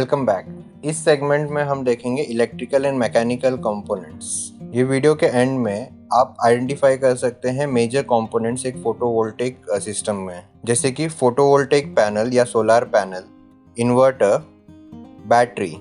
Welcome back. इस segment में हम देखेंगे इलेक्ट्रिकल एंड मैकेनिकल कंपोनेंट्स। ये वीडियो के एंड में आप आइडेंटिफाई कर सकते हैं मेजर कंपोनेंट्स एक फोटोवोल्टेइक सिस्टम में, जैसे कि फोटोवोल्टेइक पैनल या solar panel, inverter, battery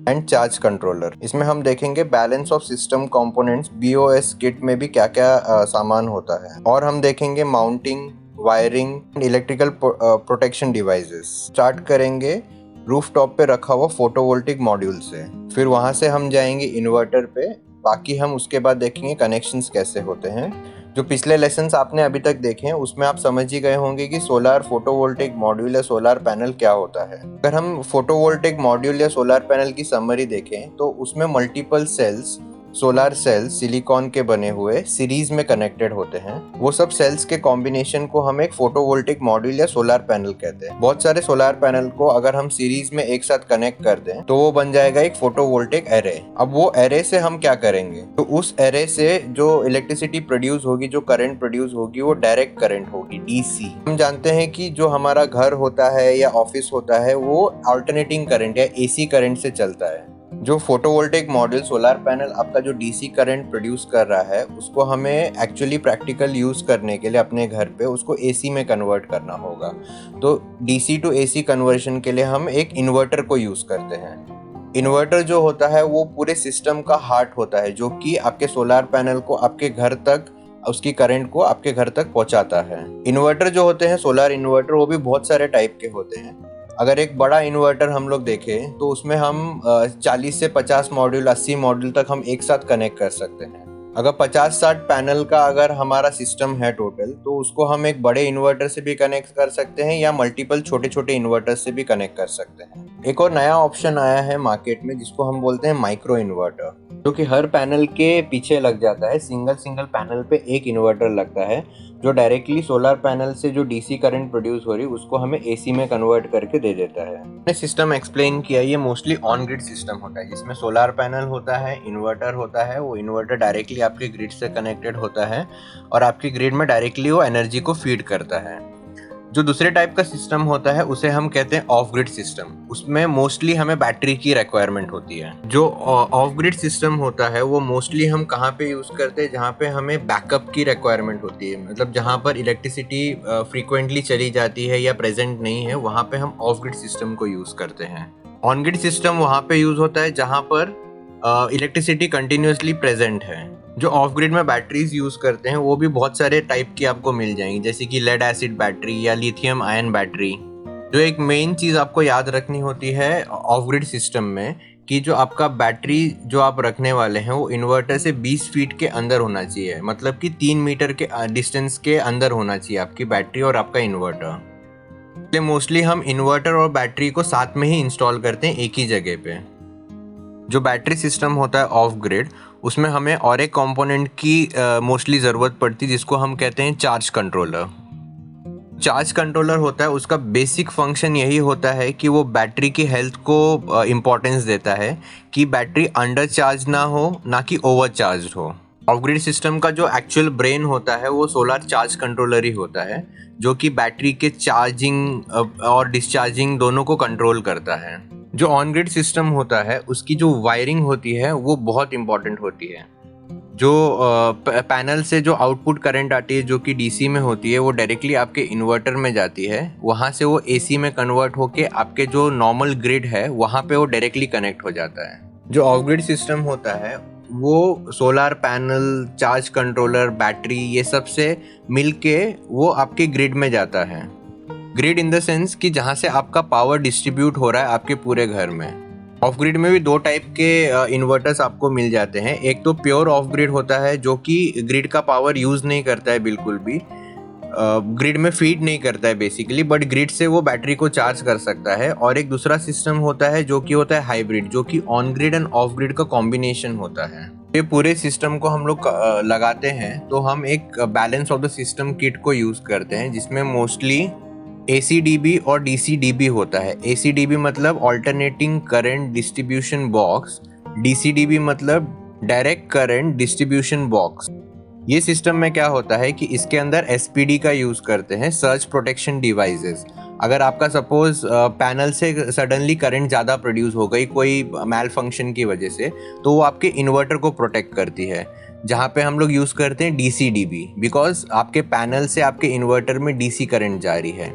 and charge controller. इसमें हम देखेंगे balance of system components BOS kit में भी क्या क्या सामान होता है, और हम देखेंगे mounting, wiring and electrical protection devices. Start करेंगे रूफटॉप पे रखा हुआ फोटोवोल्टिक मॉड्यूल से, फिर वहां से हम जाएंगे इन्वर्टर पे। बाकी हम उसके बाद देखेंगे कनेक्शंस कैसे होते हैं। जो पिछले लेसन्स आपने अभी तक देखे हैं उसमें आप समझ ही गए होंगे कि सोलर फोटोवोल्टिक मॉड्यूल या सोलर पैनल क्या होता है। अगर हम फोटोवोल्टिक मॉड्यूल या सोलर पैनल की समरी देखें तो उसमें multiple cells, solar cells silicon के बने हुए सीरीज में कनेक्टेड होते हैं। वो सब सेल्स के कॉम्बिनेशन को हम एक फोटोवोल्टिक मॉड्यूल या सोलर पैनल कहते हैं। बहुत सारे सोलर पैनल को अगर हम सीरीज में एक साथ कनेक्ट कर दें तो वो बन जाएगा एक फोटोवोल्टिक एरे। अब वो एरे से हम क्या करेंगे, तो उस एरे से जो इलेक्ट्रिसिटी प्रोड्यूस होगी, जो करंट प्रोड्यूस होगी, वो डायरेक्ट करंट होगी, DC। हम जानते हैं कि जो हमारा घर होता है या ऑफिस होता है वो अल्टरनेटिंग करंट या AC करंट से चलता है। जो फोटोवोल्टिक मॉड्यूल सोलर पैनल आपका जो DC करंट प्रोड्यूस कर रहा है उसको हमें एक्चुअली प्रैक्टिकल यूज करने के लिए अपने घर पे उसको AC में कन्वर्ट करना होगा। तो DC टू AC कन्वर्शन के लिए हम एक इन्वर्टर को यूज करते हैं। इन्वर्टर जो होता है वो पूरे सिस्टम का हार्ट होता है, जो कि आपके सोलर पैनल को आपके घर तक, उसकी करंट को आपके घर तक पहुंचाता है। इन्वर्टर जो होते हैं सोलर इन्वर्टर, वो भी बहुत सारे टाइप के होते हैं। अगर एक बड़ा इन्वर्टर हम लोग देखें तो उसमें हम 40 से 50 मॉड्यूल, 80 मॉड्यूल तक हम एक साथ कनेक्ट कर सकते हैं। अगर 50-60 पैनल का अगर हमारा सिस्टम है टोटल, तो उसको हम एक बड़े इन्वर्टर से भी कनेक्ट कर सकते हैं या मल्टीपल छोटे छोटे इन्वर्टर से भी कनेक्ट कर सकते हैं। एक और नया ऑप्शन आया है मार्केट में जिसको हम बोलते हैं माइक्रो इन्वर्टर, जो कि हर पैनल के पीछे लग जाता है। सिंगल पैनल पे एक इन्वर्टर लगता है जो डायरेक्टली सोलर पैनल से जो DC करंट प्रोड्यूस हो रही है उसको हमें AC में कन्वर्ट करके दे देता है। मैंने सिस्टम एक्सप्लेन किया, ये मोस्टली ऑन ग्रिड सिस्टम होता है जिसमें सोलर पैनल होता है, इन्वर्टर होता है। वो इन्वर्टर डायरेक्टली आपके ग्रिड से कनेक्टेड होता है और आपकी ग्रिड में डायरेक्टली वो एनर्जी को फीड करता है। जो दूसरे टाइप का सिस्टम होता है उसे हम कहते हैं ऑफ ग्रिड सिस्टम। उसमें मोस्टली हमें बैटरी की रिक्वायरमेंट होती है। जो ऑफ ग्रिड सिस्टम होता है वो मोस्टली हम कहाँ पे यूज करते हैं, जहाँ पे हमें बैकअप की रिक्वायरमेंट होती है, मतलब जहाँ पर इलेक्ट्रिसिटी फ्रीक्वेंटली चली जाती है या प्रेजेंट नहीं है, वहाँ पे हम ऑफ ग्रिड सिस्टम को यूज करते हैं। ऑन ग्रिड सिस्टम वहाँ पे यूज होता है जहाँ पर इलेक्ट्रिसिटी कंटिन्यूसली प्रेजेंट है। जो ऑफ ग्रिड में बैटरीज यूज करते हैं वो भी बहुत सारे टाइप की आपको मिल जाएंगी, जैसे कि लेड एसिड बैटरी या लिथियम आयन बैटरी। जो एक मेन चीज आपको याद रखनी होती है ऑफ ग्रिड सिस्टम में, कि जो आपका बैटरी जो आप रखने वाले हैं वो इन्वर्टर से 20 फीट के अंदर होना चाहिए, मतलब कि 3 मीटर के डिस्टेंस के अंदर होना चाहिए आपकी बैटरी और आपका इन्वर्टर। मोस्टली हम इन्वर्टर और बैटरी को साथ में ही इंस्टॉल करते हैं एक ही जगह पे। जो बैटरी सिस्टम होता है ऑफ ग्रिड, उसमें हमें और एक कंपोनेंट की मोस्टली ज़रूरत पड़ती है जिसको हम कहते हैं चार्ज कंट्रोलर। चार्ज कंट्रोलर होता है, उसका बेसिक फंक्शन यही होता है कि वो बैटरी की हेल्थ को इम्पोर्टेंस देता है कि बैटरी अंडर चार्ज ना हो, ना कि ओवर चार्ज हो। ऑफ ग्रिड सिस्टम का जो एक्चुअल ब्रेन होता है वो सोलर चार्ज कंट्रोलर ही होता है, जो कि बैटरी के चार्जिंग और डिस्चार्जिंग दोनों को कंट्रोल करता है। जो ऑन ग्रिड सिस्टम होता है उसकी जो वायरिंग होती है वो बहुत इंपॉर्टेंट होती है। जो पैनल से जो आउटपुट करंट आती है जो कि DC में होती है वो डायरेक्टली आपके इन्वर्टर में जाती है, वहाँ से वो AC में कन्वर्ट होके आपके जो नॉर्मल ग्रिड है वहाँ पे वो डायरेक्टली कनेक्ट हो जाता है। जो ऑफ ग्रिड सिस्टम होता है वो solar panel, charge controller, battery, ये सब से मिलके वो आपके ग्रिड में जाता है। ग्रिड इन द सेंस कि जहाँ से आपका पावर डिस्ट्रीब्यूट हो रहा है आपके पूरे घर में। ऑफ ग्रिड में भी दो टाइप के इन्वर्टर्स आपको मिल जाते हैं। एक तो प्योर ऑफ ग्रिड होता है जो कि ग्रिड का पावर यूज़ नहीं करता है, बिल्कुल भी ग्रिड में फीड नहीं करता है बेसिकली, बट ग्रिड से वो बैटरी को चार्ज कर सकता है। और एक दूसरा सिस्टम होता है जो कि होता है हाइब्रिड, जो कि on grid end of grid का कॉम्बिनेशन होता है। ये पूरे सिस्टम को हम लोग लगाते हैं तो हम एक balance of the system kit को यूज़ करते हैं, जिसमें मोस्टली ACDB और DCDB होता है। ACDB मतलब alternating current distribution box, DCDB मतलब डायरेक्ट करंट डिस्ट्रीब्यूशन बॉक्स। ये सिस्टम में क्या होता है कि इसके अंदर SPD का यूज करते हैं, सर्ज प्रोटेक्शन डिवाइसेस। अगर आपका सपोज पैनल से सडनली करंट ज़्यादा प्रोड्यूस हो गई कोई मैल फंक्शन की वजह से, तो वो आपके इन्वर्टर को प्रोटेक्ट करती है, जहाँ पे हम लोग यूज़ करते हैं DCDB, बिकॉज आपके पैनल से आपके इन्वर्टर में DC करंट जारी है।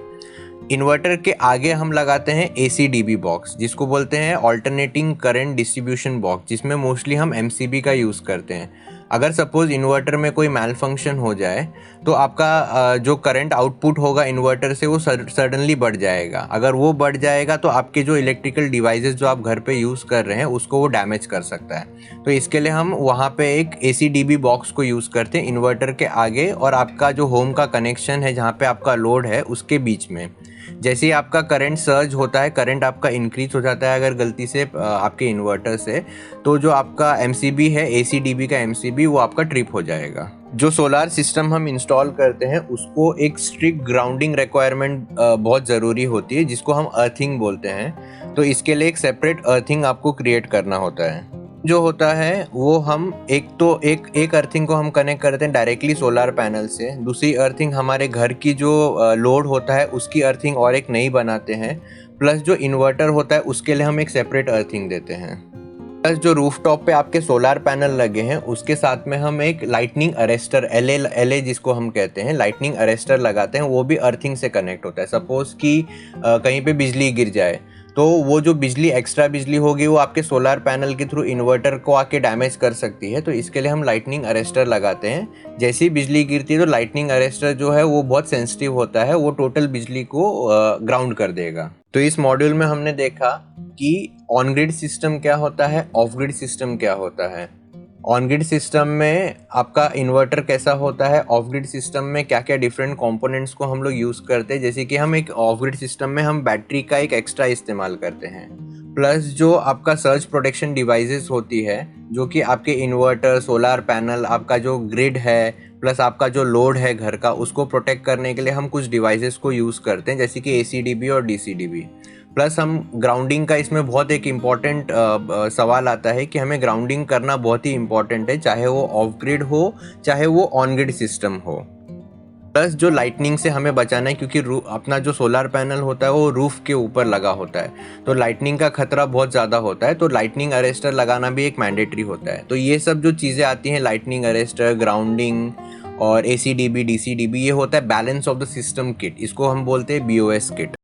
इन्वर्टर के आगे हम लगाते हैं ACDB बॉक्स, जिसको बोलते हैं ऑल्टरनेटिंग करंट डिस्ट्रीब्यूशन बॉक्स, जिसमें मोस्टली हम MCB का यूज़ करते हैं। अगर सपोज इन्वर्टर में कोई मैल फंक्शन हो जाए तो आपका जो करंट आउटपुट होगा इन्वर्टर से वो सडनली बढ़ जाएगा। अगर वो बढ़ जाएगा तो आपके जो इलेक्ट्रिकल डिवाइसेस जो आप घर पे यूज़ कर रहे हैं उसको वो डैमेज कर सकता है। तो इसके लिए हम वहाँ पे एक ACDB बॉक्स को यूज़ करते हैं इन्वर्टर के आगे और आपका जो होम का कनेक्शन है जहाँ पे आपका लोड है उसके बीच में। जैसे ही आपका करंट सर्ज होता है, करंट आपका इंक्रीज हो जाता है अगर गलती से आपके इन्वर्टर से, तो जो आपका MCB है, ACDB का MCB, वो आपका ट्रिप हो जाएगा। जो सोलार सिस्टम हम इंस्टॉल करते हैं उसको एक स्ट्रिक्ट ग्राउंडिंग रिक्वायरमेंट बहुत ज़रूरी होती है, जिसको हम अर्थिंग बोलते हैं। तो इसके लिए एक सेपरेट अर्थिंग आपको क्रिएट करना होता है। जो होता है वो हम एक अर्थिंग को हम कनेक्ट करते हैं डायरेक्टली सोलार पैनल से, दूसरी अर्थिंग हमारे घर की जो लोड होता है उसकी अर्थिंग और एक नई बनाते हैं, प्लस जो इन्वर्टर होता है उसके लिए हम एक सेपरेट अर्थिंग देते हैं। प्लस जो रूफटॉप पे आपके सोलार पैनल लगे हैं उसके साथ में हम एक लाइटनिंग अरेस्टर LA जिसको हम कहते हैं लाइटनिंग अरेस्टर लगाते हैं, वो भी अर्थिंग से कनेक्ट होता है। सपोज कि कहीं पे बिजली गिर जाए तो वो जो बिजली एक्स्ट्रा बिजली होगी वो आपके सोलार पैनल के थ्रू इन्वर्टर को आके डैमेज कर सकती है। तो इसके लिए हम लाइटनिंग अरेस्टर लगाते हैं। जैसे ही बिजली गिरती है तो लाइटनिंग अरेस्टर जो है वो बहुत सेंसिटिव होता है, वो टोटल बिजली को ग्राउंड कर देगा। तो इस मॉड्यूल में हमने देखा कि ऑन ग्रिड सिस्टम क्या होता है, ऑफ ग्रिड सिस्टम क्या होता है। ऑन ग्रिड सिस्टम में आपका इन्वर्टर कैसा होता है, ऑफ ग्रिड सिस्टम में क्या क्या डिफरेंट कंपोनेंट्स को हम लोग यूज़ करते हैं। जैसे कि हम एक ऑफ ग्रिड सिस्टम में हम बैटरी का एक एक्स्ट्रा इस्तेमाल करते हैं, प्लस जो आपका सर्ज प्रोटेक्शन डिवाइसेस होती है जो कि आपके इन्वर्टर, सोलार पैनल, आपका जो ग्रिड है, प्लस आपका जो लोड है घर का, उसको प्रोटेक्ट करने के लिए हम कुछ डिवाइसेस को यूज़ करते हैं जैसे कि ACDB और DCDB। प्लस हम ग्राउंडिंग का इसमें बहुत एक इम्पॉर्टेंट सवाल आता है कि हमें ग्राउंडिंग करना बहुत ही इम्पॉर्टेंट है, चाहे वो ऑफ ग्रिड हो चाहे वो ऑन ग्रिड सिस्टम हो। प्लस जो लाइटनिंग से हमें बचाना है, क्योंकि अपना जो सोलार पैनल होता है वो रूफ के ऊपर लगा होता है, तो लाइटनिंग का खतरा बहुत ज़्यादा होता है, तो लाइटनिंग अरेस्टर लगाना भी एक मैंडेटरी होता है। तो ये सब जो चीज़ें आती हैं, लाइटनिंग अरेस्टर, ग्राउंडिंग और ACDB DCDB, ये होता है balance of the system kit, इसको हम बोलते हैं BOS किट।